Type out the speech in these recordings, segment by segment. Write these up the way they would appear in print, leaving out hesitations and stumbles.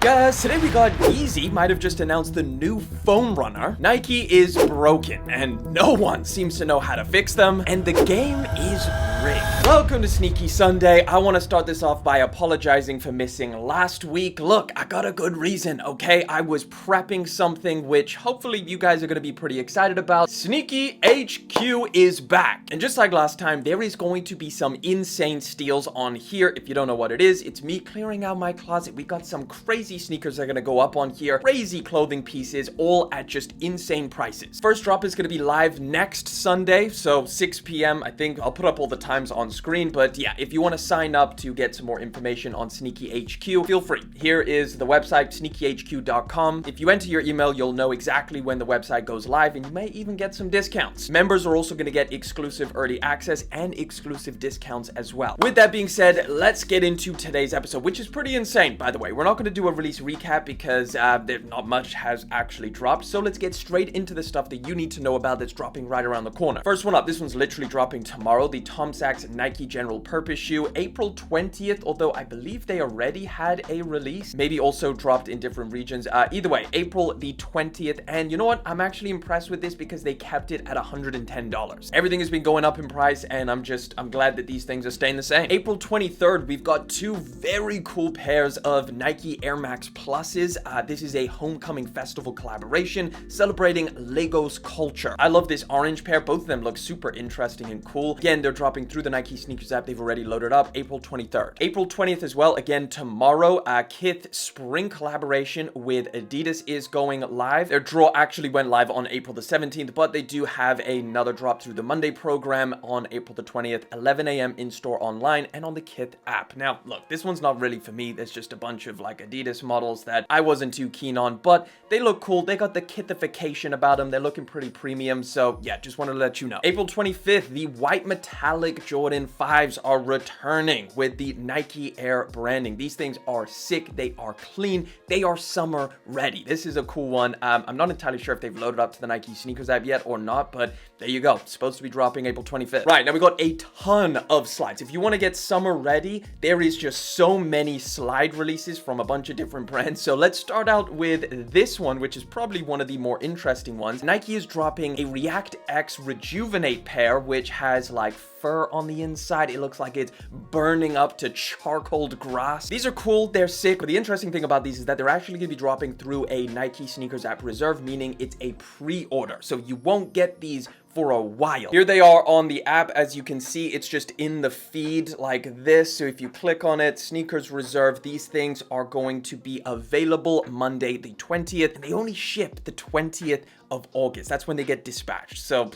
Guys, today we got Yeezy might have just announced the new foam runner. Nike is broken and no one seems to know how to fix them, and the game is rigged. Welcome to Sneaky Sunday. I want to start this off by apologizing for missing last week. Look, I got a good reason, okay? I was prepping something which hopefully you guys are going to be pretty excited about. Sneaky HQ is back. And just like last time, there is going to be some insane steals on here. If you don't know what it is, it's me clearing out my closet. We got some crazy sneakers that are going to go up on here. Crazy clothing pieces, all at just insane prices. First drop is going to be live next Sunday, so 6 p.m. I think I'll put up all the times on screen, but yeah, if you want to sign up to get some more information on Sneaky HQ, feel free. Here is the website, sneakyhq.com. If you enter your email, you'll know exactly when the website goes live, and you may even get some discounts. Members are also going to get exclusive early access and exclusive discounts as well. With that being said, let's get into today's episode, which is pretty insane, by the way. We're not going to do a release recap because not much has actually dropped, so let's get straight into the stuff that you need to know about that's dropping right around the corner. First one up, this one's literally dropping tomorrow, the Sachs Nike General Purpose shoe, April 20th, although I believe they already had a release, maybe also dropped in different regions. Either way, April the 20th, and you know what? I'm actually impressed with this because they kept it at $110. Everything has been going up in price, and I'm glad that these things are staying the same. April 23rd, we've got two very cool pairs of Nike Air Max Pluses. This is a homecoming festival collaboration celebrating Lego's culture. I love this orange pair. Both of them look super interesting and cool. Again, they're dropping through the Nike Sneakers app. They've already loaded up April 23rd. April 20th as well, again tomorrow, Kith spring collaboration with Adidas is going live. Their draw actually went live on April the 17th, but they do have another drop through the Monday program on April the 20th, 11 a.m. in store online and on the Kith app. Now, look, this one's not really for me. There's just a bunch of like Adidas models that I wasn't too keen on, but they look cool. They got the Kithification about them. They're looking pretty premium, so yeah, just wanted to let you know. April 25th, the white metallic Jordan 5s are returning with the Nike Air branding. These things are sick. They are clean. They are summer ready. This is a cool one. I'm not entirely sure if they've loaded up to the Nike Sneakers app yet or not, but there you go. It's supposed to be dropping April 25th. Right, now we got a ton of slides. If you want to get summer ready, there is just so many slide releases from a bunch of different brands. So let's start out with this one, which is probably one of the more interesting ones. Nike is dropping a ReactX Rejuvenate pair, which has like fur on the inside. It looks like it's burning up to charcoaled grass. These are cool. They're sick. But the interesting thing about these is that they're actually going to be dropping through a Nike Sneakers app reserve, meaning it's a pre-order. So you won't get these for a while. Here they are on the app. As you can see, it's just in the feed like this. So if you click on it, Sneakers Reserve, these things are going to be available Monday the 20th, and they only ship the 20th of August. That's when they get dispatched. So,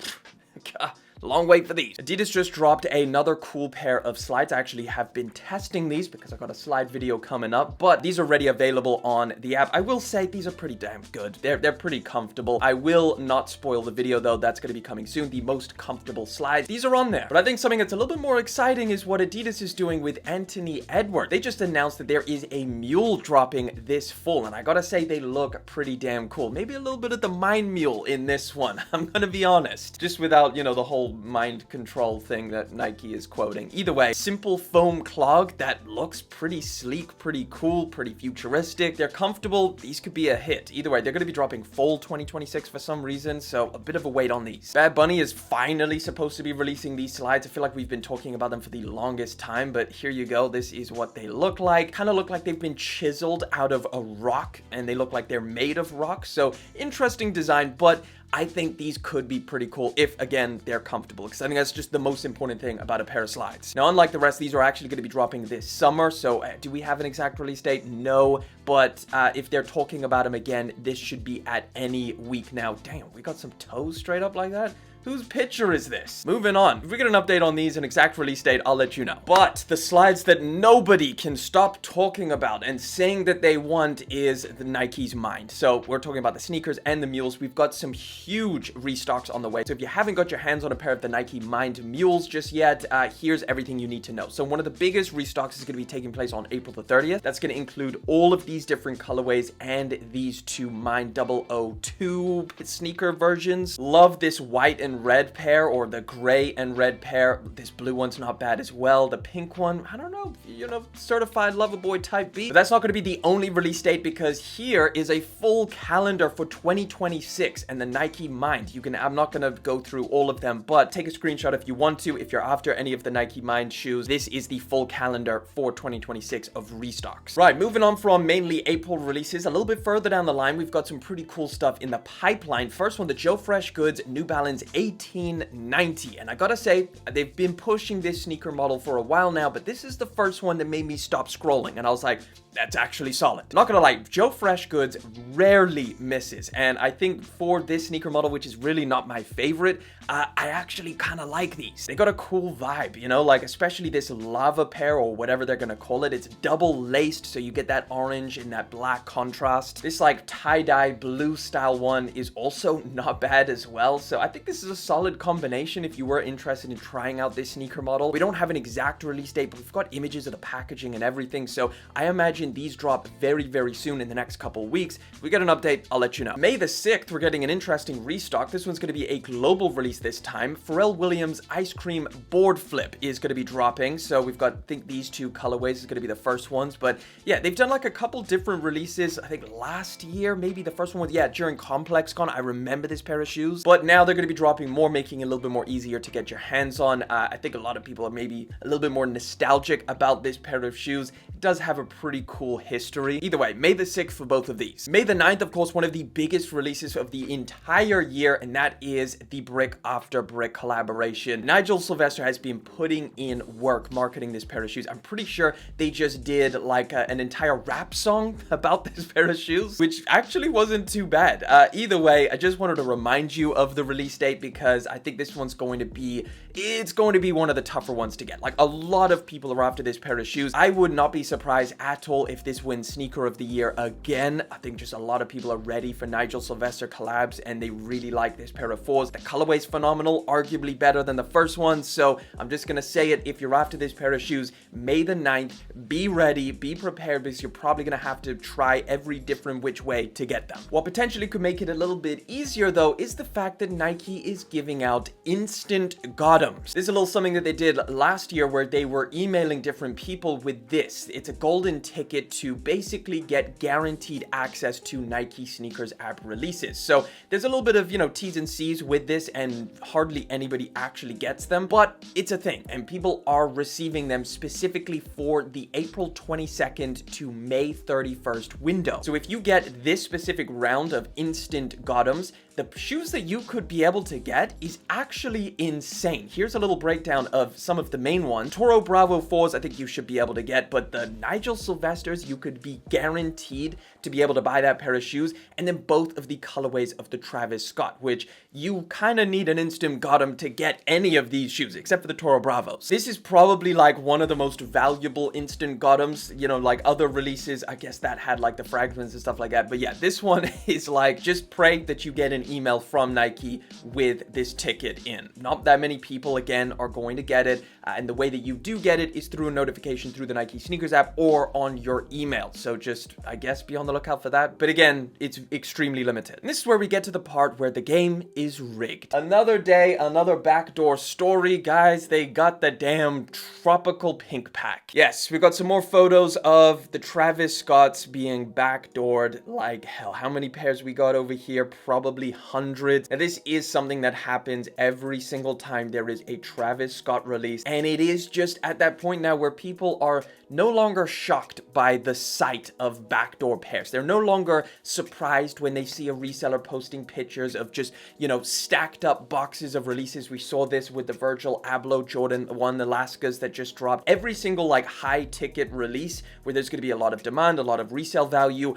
God. Long wait for these. Adidas just dropped another cool pair of slides. I actually have been testing these because I got a slide video coming up, but these are already available on the app. I will say these are pretty damn good. They're pretty comfortable. I will not spoil the video though. That's going to be coming soon. The most comfortable slides. These are on there. But I think something that's a little bit more exciting is what Adidas is doing with Anthony Edwards. They just announced that there is a Mule dropping this fall, and I gotta say they look pretty damn cool. Maybe a little bit of the Mind Mule in this one. I'm gonna be honest. Just without, the whole mind control thing that Nike is quoting. Either way, simple foam clog that looks pretty sleek, pretty cool, pretty futuristic. They're comfortable. These could be a hit. Either way, they're going to be dropping fall 2026 for some reason, so a bit of a wait on these. Bad Bunny is finally supposed to be releasing these slides. I feel like we've been talking about them for the longest time, but here you go. This is what they look like. Kind of look like they've been chiseled out of a rock, and they look like they're made of rock, so interesting design, but I think these could be pretty cool if, again, they're comfortable, because I think that's just the most important thing about a pair of slides. Now, unlike the rest, these are actually going to be dropping this summer, so do we have an exact release date? No, but if they're talking about them again, this should be at any week now. Damn, we got some toes straight up like that? Whose picture is this? Moving on. If we get an update on these, an exact release date, I'll let you know. But the slides that nobody can stop talking about and saying that they want is the Nike's Mind. So we're talking about the sneakers and the mules. We've got some huge restocks on the way. So if you haven't got your hands on a pair of the Nike Mind mules just yet, here's everything you need to know. So one of the biggest restocks is going to be taking place on April the 30th. That's going to include all of these different colorways and these two Mind 002 sneaker versions. Love this white and and red pair, or the gray and red pair. This blue one's not bad as well. The pink one, I don't know, you know, certified lover boy type B. But that's not going to be the only release date, because here is a full calendar for 2026 and the Nike Mind. I'm not going to go through all of them, but take a screenshot if you want to. If you're after any of the Nike Mind shoes, this is the full calendar for 2026 of restocks. Right, moving on from mainly April releases, a little bit further down the line, we've got some pretty cool stuff in the pipeline. First one, the Joe Fresh Goods New Balance 1890. And I gotta say, they've been pushing this sneaker model for a while now, but this is the first one that made me stop scrolling. And I was like, that's actually solid. Not gonna lie, Joe Fresh Goods rarely misses. And I think for this sneaker model, which is really not my favorite, I actually kind of like these. They got a cool vibe, you know, like especially this lava pair or whatever they're gonna call it. It's double laced, so you get that orange and that black contrast. This like tie-dye blue style one is also not bad as well. So I think this is a solid combination if you were interested in trying out this sneaker model. We don't have an exact release date, but we've got images of the packaging and everything. So I imagine these drop very, very soon in the next couple weeks. If we get an update, I'll let you know. May the 6th, we're getting an interesting restock. This one's going to be a global release this time. Pharrell Williams Ice Cream Board Flip is going to be dropping. So we've got, I think these two colorways is going to be the first ones. But yeah, they've done like a couple different releases. I think last year, maybe the first one was, yeah, during ComplexCon. I remember this pair of shoes. But now they're going to be dropping more, making it a little bit more easier to get your hands on. I think a lot of people are maybe a little bit more nostalgic about this pair of shoes. It does have a pretty cool history. Either way, May the 6th for both of these. May the 9th, of course, one of the biggest releases of the entire year, and that is the Brick After Brick collaboration. Nigel Sylvester has been putting in work marketing this pair of shoes. I'm pretty sure they just did like an entire rap song about this pair of shoes, which actually wasn't too bad. Either way, I just wanted to remind you of the release date because I think this one's going to be, it's going to be one of the tougher ones to get. Like a lot of people are after this pair of shoes. I would not be surprised at all if this wins Sneaker of the Year again. I think just a lot of people are ready for Nigel Sylvester collabs and they really like this pair of fours. The colorway's phenomenal, arguably better than the first one. So I'm just gonna say it, if you're after this pair of shoes, May the 9th, be ready, be prepared, because you're probably gonna have to try every different which way to get them. What potentially could make it a little bit easier though is the fact that Nike is giving out instant Gottoms. This is a little something that they did last year where they were emailing different people with this. It's a golden ticket to basically get guaranteed access to Nike sneakers app releases. So there's a little bit of, you know, T's and C's with this and hardly anybody actually gets them, but it's a thing and people are receiving them specifically for the April 22nd to May 31st window. So if you get this specific round of instant Gottoms, the shoes that you could be able to get is actually insane. Here's a little breakdown of some of the main ones. Toro Bravo 4s, I think you should be able to get, but the Nigel Sylvesters, you could be guaranteed to be able to buy that pair of shoes, and then both of the colorways of the Travis Scott, which you kind of need an instant Gottom to get any of these shoes, except for the Toro Bravos. This is probably like one of the most valuable instant Gottoms, you know, like other releases, I guess that had like the fragments and stuff like that, but yeah, this one is like, just pray that you get an email from Nike with this ticket in. Not that many people, again, are going to get it, and the way that you do get it is through a notification through the Nike Sneakers app or on your email. So just, I guess, be on the lookout for that. But again, it's extremely limited. And this is where we get to the part where the game is rigged. Another day, another backdoor story. Guys, they got the damn tropical pink pack. Yes, we got some more photos of the Travis Scotts being backdoored like hell. How many pairs we got over here? Probably hundreds. And this is something that happens every single time there is a Travis Scott release. And it is just at that point now where people are no longer shocked by the sight of backdoor pairs. They're no longer surprised when they see a reseller posting pictures of just, you know, stacked up boxes of releases. We saw this with the Virgil Abloh Jordan 1 Alaskas that just dropped. Every single like high ticket release where there's going to be a lot of demand, a lot of resale value,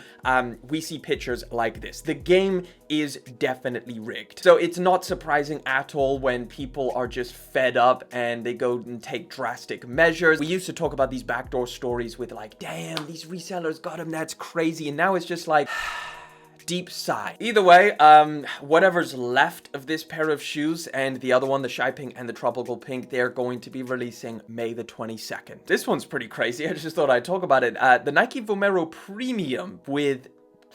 we see pictures like this. The game is definitely rigged. So it's not surprising at all when people are just fed up and they go and take drastic measures. We used to talk about these backdoor stories with like, damn, these resellers got them, that's crazy. And now it's just like, deep sigh. Either way, whatever's left of this pair of shoes and the other one, the Shy Pink and the Tropical Pink, they're going to be releasing May the 22nd. This one's pretty crazy. I just thought I'd talk about it. The Nike Vomero Premium with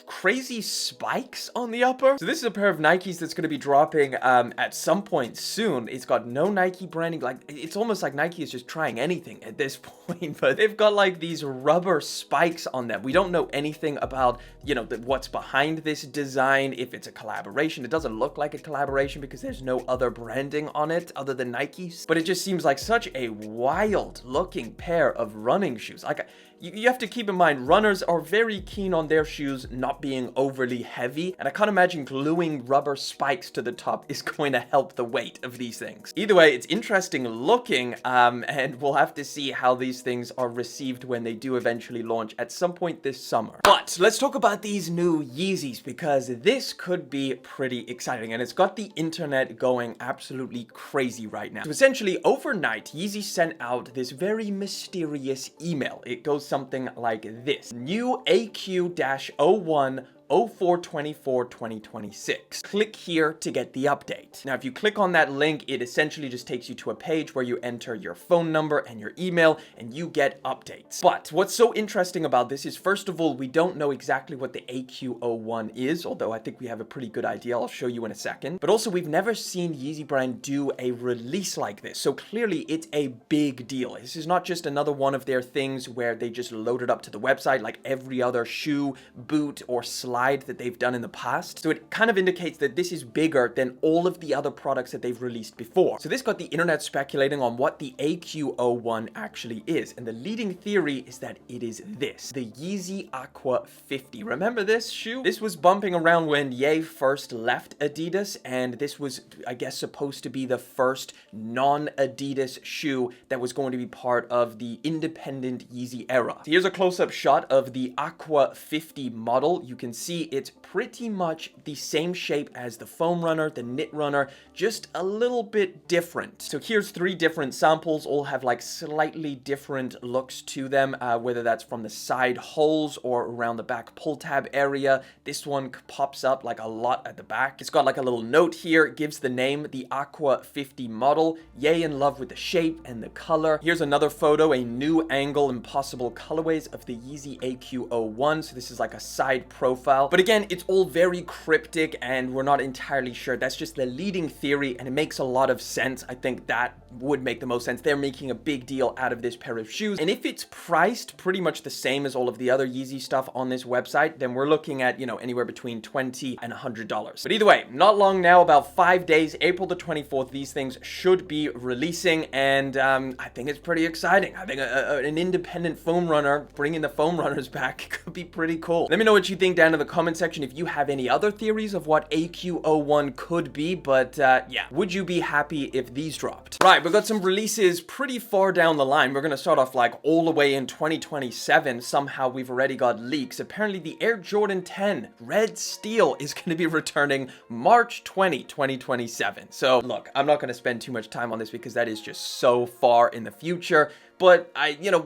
crazy spikes on the upper. So this is a pair of Nikes that's going to be dropping at some point soon. It's got no Nike branding. Like, it's almost like Nike is just trying anything at this point, but they've got like these rubber spikes on them. We don't know anything about, you know, what's behind this design, if it's a collaboration. It doesn't look like a collaboration because there's no other branding on it other than Nike's, but it just seems like such a wild looking pair of running shoes. Like, you have to keep in mind, runners are very keen on their shoes not being overly heavy, and I can't imagine gluing rubber spikes to the top is going to help the weight of these things. Either way, it's interesting looking, and we'll have to see how these things are received when they do eventually launch at some point this summer. But let's talk about these new Yeezys, because this could be pretty exciting, and it's got the internet going absolutely crazy right now. So essentially, overnight, Yeezy sent out this very mysterious email. It goes something like this: new AQ-01 04/24/2026. Click here to get the update. Now, if you click on that link, it essentially just takes you to a page where you enter your phone number and your email, and you get updates. But what's so interesting about this is, first of all, we don't know exactly what the AQ-01 is, although I think we have a pretty good idea. I'll show you in a second. But also, we've never seen Yeezy brand do a release like this, so clearly it's a big deal. This is not just another one of their things where they just load it up to the website like every other shoe, boot, or slide that they've done in the past. So it kind of indicates that this is bigger than all of the other products that they've released before. So this got the internet speculating on what the AQ-01 actually is, and the leading theory is that it is this, the Yeezy Aqua 50. Remember this shoe? This was bumping around when Ye first left Adidas, and this was, I guess, supposed to be the first non-Adidas shoe that was going to be part of the independent Yeezy era. So here's a close-up shot of the Aqua 50 model. You can see it's pretty much the same shape as the foam runner, the knit runner, just a little bit different. So here's 3 different samples, all have like slightly different looks to them, whether that's from the side holes or around the back pull tab area. This one pops up like a lot at the back. It's got like a little note here, it gives the name, the Aqua 50 model. Yay in love with the shape and the color. Here's another photo, a new angle and possible colorways of the Yeezy AQ-01. So this is like a side profile. But again, it's all very cryptic and we're not entirely sure. That's just the leading theory, and it makes a lot of sense. I think that would make the most sense. They're making a big deal out of this pair of shoes, and if it's priced pretty much the same as all of the other Yeezy stuff on this website, then we're looking at, you know, anywhere between $20 and $100. But either way, not long now, about 5 days, April the 24th, these things should be releasing, and I think it's pretty exciting. I think an independent foam runner, bringing the foam runners back, could be pretty cool. Let me know what you think down in the comment section if you have any other theories of what AQ-01 could be, but yeah, would you be happy if these dropped? Right, we've got some releases pretty far down the line. We're gonna start off like all the way in 2027. Somehow we've already got leaks. Apparently the Air Jordan 10 Red Steel is gonna be returning March 20, 2027. So look, I'm not gonna spend too much time on this because that is just so far in the future. But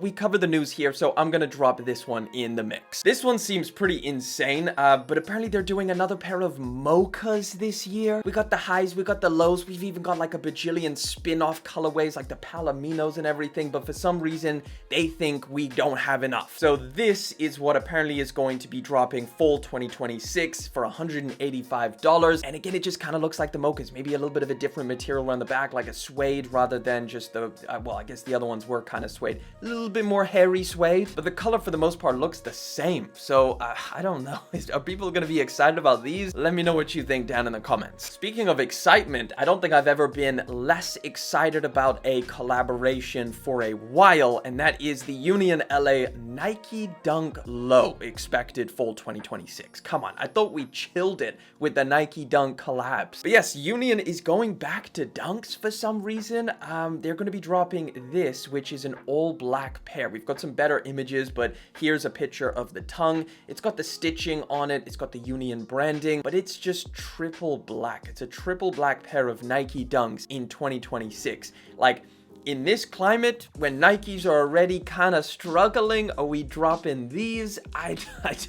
we cover the news here, so I'm gonna drop this one in the mix. This one seems pretty insane, but apparently they're doing another pair of mochas this year. We got the highs, we got the lows, we've even got like a bajillion spin-off colorways like the Palominos and everything, but for some reason, they think we don't have enough. So this is what apparently is going to be dropping fall 2026 for $185. And again, it just kind of looks like the mochas, maybe a little bit of a different material around the back, like a suede rather than just the, well, I guess the other ones were kind of suede, a little bit more hairy suede, but the color for the most part looks the same. So I don't know, are people gonna be excited about these? Let me know what you think down in the comments. Speaking of excitement, I don't think I've ever been less excited about a collaboration for a while, and that is the Union LA Nike Dunk Low, expected fall 2026. Come on, I thought we chilled it with the Nike Dunk collabs. But yes, Union is going back to dunks for some reason. They're going to be dropping this, which is an all black pair. We've got some better images, but here's a picture of the tongue. It's got the stitching on it, it's got the Union branding, but it's just triple black. It's a triple black pair of Nike Dunks in 2026. Like, in this climate, when Nikes are already kind of struggling, are we dropping these? I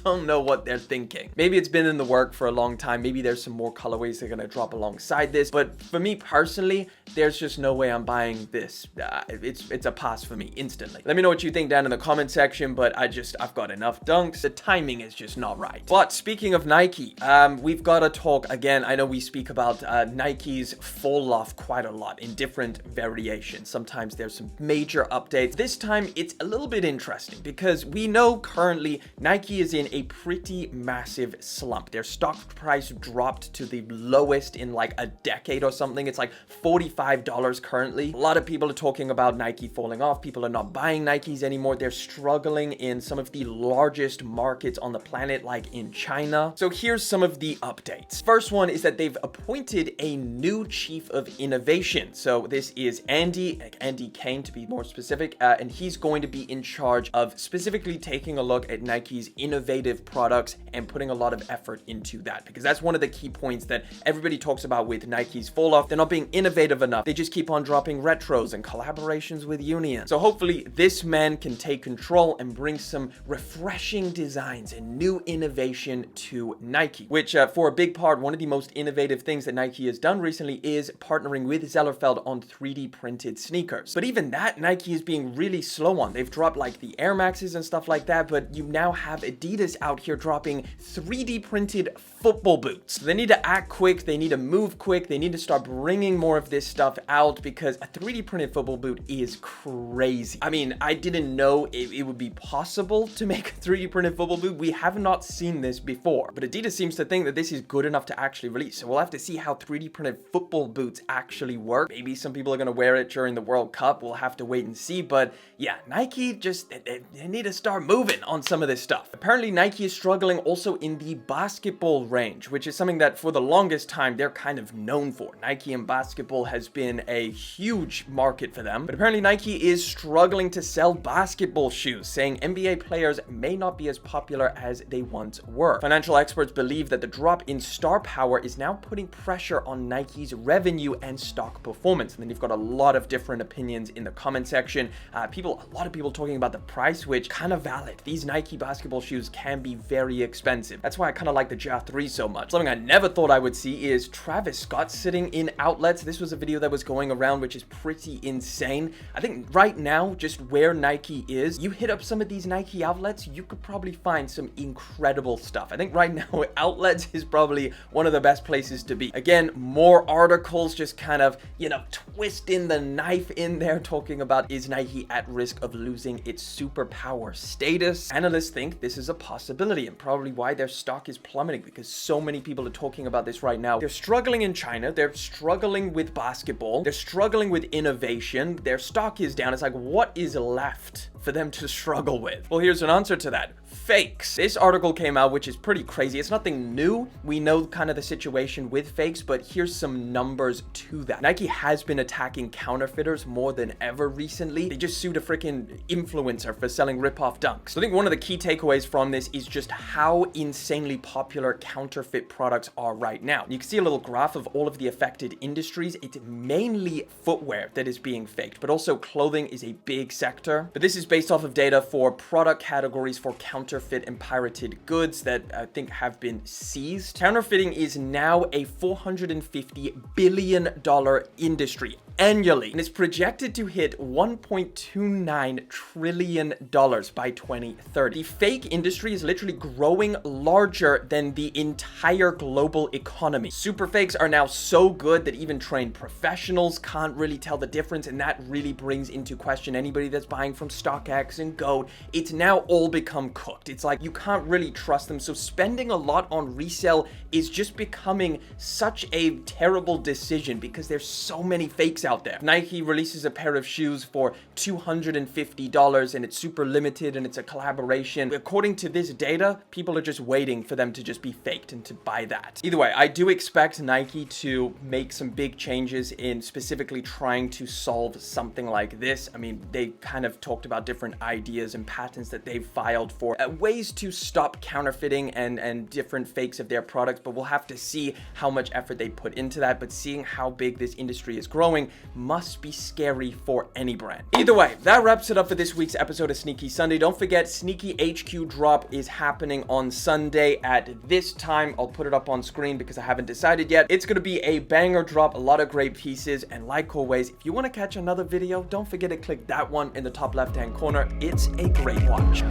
don't know what they're thinking. Maybe it's been in the work for a long time. Maybe there's some more colorways they're gonna drop alongside this. But for me personally, there's just no way I'm buying this. It's a pass for me instantly. Let me know what you think down in the comment section, but I've got enough dunks. The timing is just not right. But speaking of Nike, we've got to talk again. I know we speak about Nike's fall off quite a lot in different variations. Sometimes there's some major updates. This time it's a little bit interesting because we know currently Nike is in a pretty massive slump. Their stock price dropped to the lowest in like a decade or something. It's like $45 currently. A lot of people are talking about Nike falling off. People are not buying Nikes anymore. They're struggling in some of the largest markets on the planet, like in China. So here's some of the updates. First one is that they've appointed a new chief of innovation. So this is Andy Kane to be more specific, and he's going to be in charge of specifically taking a look at Nike's innovative products and putting a lot of effort into that, because that's one of the key points that everybody talks about with Nike's fall off. They're not being innovative enough. They just keep on dropping retros and collaborations with Union. So hopefully this man can take control and bring some refreshing designs and new innovation to Nike, which for a big part, one of the most innovative things that Nike has done recently is partnering with Zellerfeld on 3D printed sneakers. But even that, Nike is being really slow on. They've dropped like the Air Maxes and stuff like that, but you now have Adidas out here dropping 3D printed football boots. So they need to act quick, they need to move quick, they need to start bringing more of this stuff out, because a 3D printed football boot is crazy. I mean, I didn't know it would be possible to make a 3D printed football boot. We have not seen this before, but Adidas seems to think that this is good enough to actually release. So we'll have to see how 3D printed football boots actually work. Maybe some people are going to wear it during the World Cup. We'll have to wait and see. But yeah, Nike just, they need to start moving on some of this stuff. Apparently Nike is struggling also in the basketball range, which is something that for the longest time they're kind of known for. Nike and basketball has been a huge market for them, but apparently Nike is struggling to sell basketball shoes, saying NBA players may not be as popular as they once were. Financial experts believe that the drop in star power is now putting pressure on Nike's revenue and stock performance. And then you've got a lot of different opinions in the comment section. A lot of people talking about the price, which kind of valid. These Nike basketball shoes can be very expensive. That's why I kind of like the Ja 3 so much. Something I never thought I would see is Travis Scott sitting in outlets. This was a video that was going around, which is pretty insane. I think right now, just where Nike is, you hit up some of these Nike outlets, you could probably find some incredible stuff. I think right now, outlets is probably one of the best places to be. Again, more articles just kind of, twisting the knife in there, talking about, is Nike at risk of losing its superpower status? Analysts think this is a possibility, and probably why their stock is plummeting, because so many people are talking about this right now. They're struggling in China, they're struggling with basketball, they're struggling with innovation, their stock is down. It's like, what is left for them to struggle with? Well, here's an answer to that. Fakes. This article came out, which is pretty crazy. It's nothing new. We know kind of the situation with fakes, but here's some numbers to that. Nike has been attacking counterfeiters more than ever recently. They just sued a freaking influencer for selling rip-off dunks. So I think one of the key takeaways from this is just how insanely popular counterfeit products are right now. You can see a little graph of all of the affected industries. It's mainly footwear that is being faked, but also clothing is a big sector. But this is based off of data for product categories for counterfeit and pirated goods that I think have been seized. Counterfeiting is now a $450 billion industry annually, and it's projected to hit $1.29 trillion by 2030. The fake industry is literally growing larger than the entire global economy. Super fakes are now so good that even trained professionals can't really tell the difference, and that really brings into question anybody that's buying from StockX and Goat. It's now all become cooked. It's like you can't really trust them, so spending a lot on resale is just becoming such a terrible decision because there's so many fakes out there. Nike releases a pair of shoes for $250 and it's super limited and it's a collaboration. According to this data, people are just waiting for them to just be faked and to buy that. Either way, I do expect Nike to make some big changes in specifically trying to solve something like this. I mean, they kind of talked about different ideas and patents that they've filed for ways to stop counterfeiting and different fakes of their products, but we'll have to see how much effort they put into that. But seeing how big this industry is growing, must be scary for any brand. Either way, that wraps it up for this week's episode of Sneaky Sunday. Don't forget, Sneaky HQ drop is happening on Sunday at this time. I'll put it up on screen because I haven't decided yet. It's going to be a banger drop, a lot of great pieces, and like always, if you want to catch another video, don't forget to click that one in the top left-hand corner. It's a great watch.